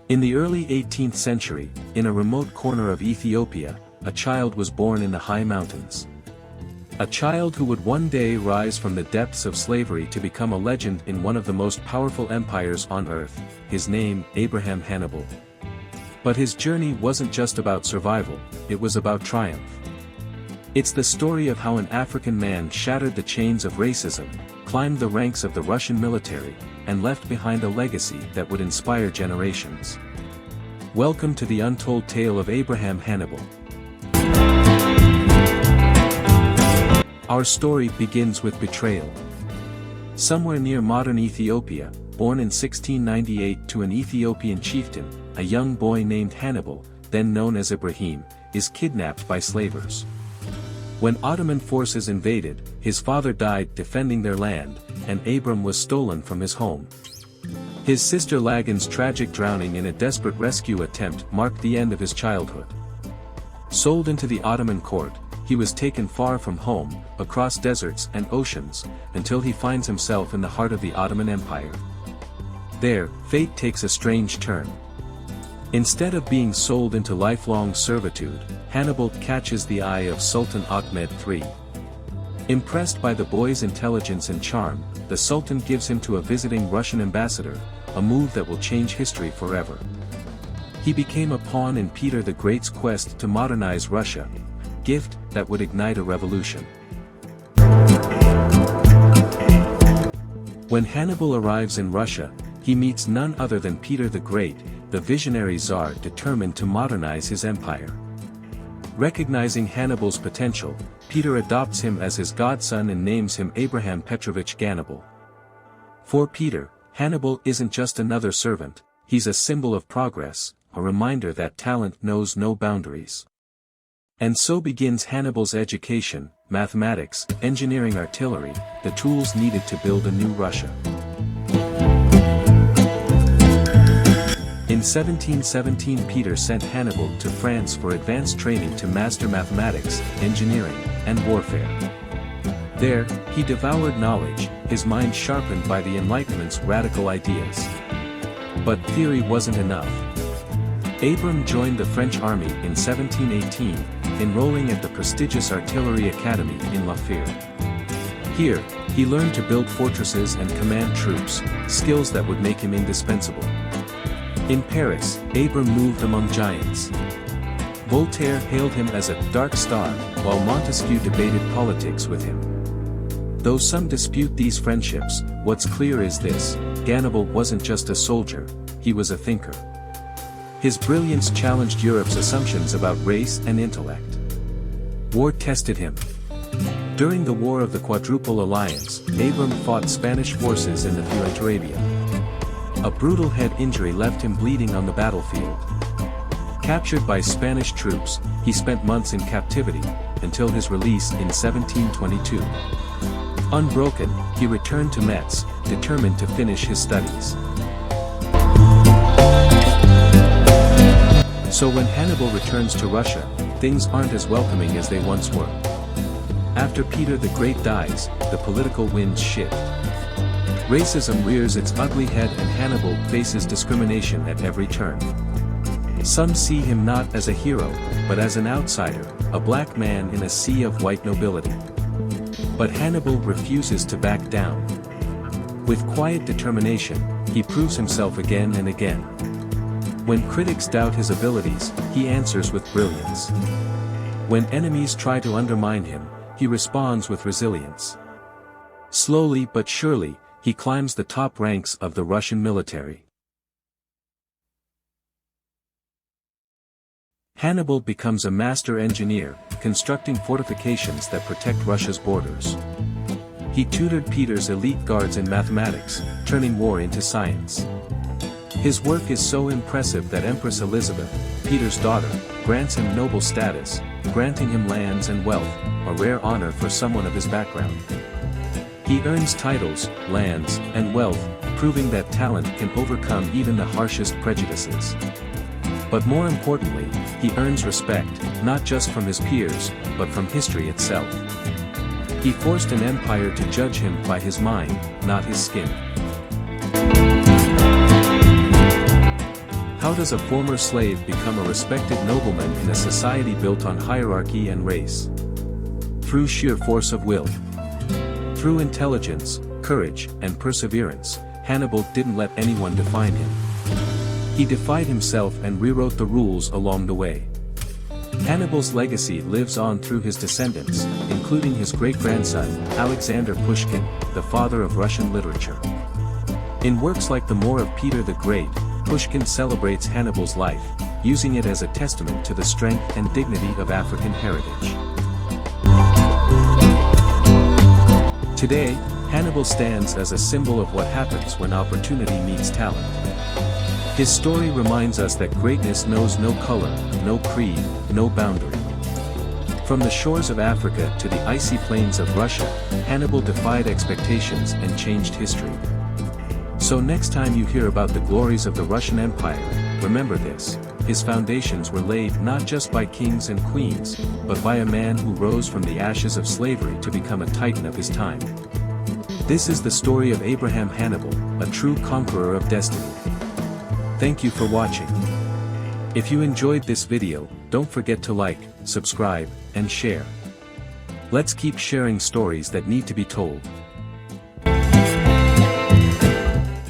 In the early 18th century, in a remote corner of Ethiopia, a child was born in the high mountains. A child who would one day rise from the depths of slavery to become a legend in one of the most powerful empires on earth, his name, Hannibal. But his journey wasn't just about survival, it was about triumph. It's the story of how an African man shattered the chains of racism, climbed the ranks of the Russian military, and left behind a legacy that would inspire generations. Welcome to the untold tale of Hannibal. Our story begins with betrayal. Somewhere near modern Ethiopia, born in 1698 to an Ethiopian chieftain, a young boy named Hannibal, then known as Ibrahim, is kidnapped by slavers. When Ottoman forces invaded, his father died defending their land, and Abram was stolen from his home. His sister Lagan's tragic drowning in a desperate rescue attempt marked the end of his childhood. Sold into the Ottoman court, he was taken far from home, across deserts and oceans, until he finds himself in the heart of the Ottoman Empire. There, fate takes a strange turn. Instead of being sold into lifelong servitude, Hannibal catches the eye of Sultan Ahmed III. Impressed by the boy's intelligence and charm, the Sultan gives him to a visiting Russian ambassador, a move that will change history forever. He became a pawn in Peter the Great's quest to modernize Russia, a gift that would ignite a revolution. When Hannibal arrives in Russia, he meets none other than Peter the Great, the visionary Tsar determined to modernize his empire. Recognizing Hannibal's potential, Peter adopts him as his godson and names him Abraham Petrovich Hannibal. For Peter, Hannibal isn't just another servant, he's a symbol of progress, a reminder that talent knows no boundaries. And so begins Hannibal's education, mathematics, engineering, artillery, the tools needed to build a new Russia. In 1717 Peter sent Hannibal to France for advanced training to master mathematics, engineering, and warfare. There, he devoured knowledge, his mind sharpened by the Enlightenment's radical ideas. But theory wasn't enough. Abram joined the French army in 1718, enrolling at the prestigious Artillery Academy in La Fère. Here, he learned to build fortresses and command troops, skills that would make him indispensable. In Paris, Abram moved among giants. Voltaire hailed him as a dark star, while Montesquieu debated politics with him. Though some dispute these friendships, what's clear is this: Hannibal wasn't just a soldier, he was a thinker. His brilliance challenged Europe's assumptions about race and intellect. War tested him. During the War of the Quadruple Alliance, Abram fought Spanish forces in the Fuenterrabia. A brutal head injury left him bleeding on the battlefield. Captured by Spanish troops, he spent months in captivity, until his release in 1722. Unbroken, he returned to Metz, determined to finish his studies. So when Hannibal returns to Russia, things aren't as welcoming as they once were. After Peter the Great dies, the political winds shift. Racism rears its ugly head and Hannibal faces discrimination at every turn. Some see him not as a hero, but as an outsider, a black man in a sea of white nobility. But Hannibal refuses to back down. With quiet determination, he proves himself again and again. When critics doubt his abilities, he answers with brilliance. When enemies try to undermine him, he responds with resilience. Slowly but surely, he climbs the top ranks of the Russian military. Hannibal becomes a master engineer, constructing fortifications that protect Russia's borders. He tutored Peter's elite guards in mathematics, turning war into science. His work is so impressive that Empress Elizabeth, Peter's daughter, grants him noble status, granting him lands and wealth, a rare honor for someone of his background. He earns titles, lands, and wealth, proving that talent can overcome even the harshest prejudices. But more importantly, he earns respect, not just from his peers, but from history itself. He forced an empire to judge him by his mind, not his skin. How How does a former slave become a respected nobleman in a society built on hierarchy and race? Through sheer force of will. Through intelligence, courage, and perseverance, Hannibal didn't let anyone define him. He defied himself and rewrote the rules along the way. Hannibal's legacy lives on through his descendants, including his great-grandson, Alexander Pushkin, the father of Russian literature. In works like The War of Peter the Great, Pushkin celebrates Hannibal's life, using it as a testament to the strength and dignity of African heritage. Today, Hannibal stands as a symbol of what happens when opportunity meets talent. His story reminds us that greatness knows no color, no creed, no boundary. From the shores of Africa to the icy plains of Russia, Hannibal defied expectations and changed history. So next time you hear about the glories of the Russian Empire, remember this: his foundations were laid not just by kings and queens, but by a man who rose from the ashes of slavery to become a titan of his time. This is the story of Abraham Hannibal, a true conqueror of destiny. Thank you for watching. If you enjoyed this video, don't forget to like, subscribe, and share. Let's keep sharing stories that need to be told.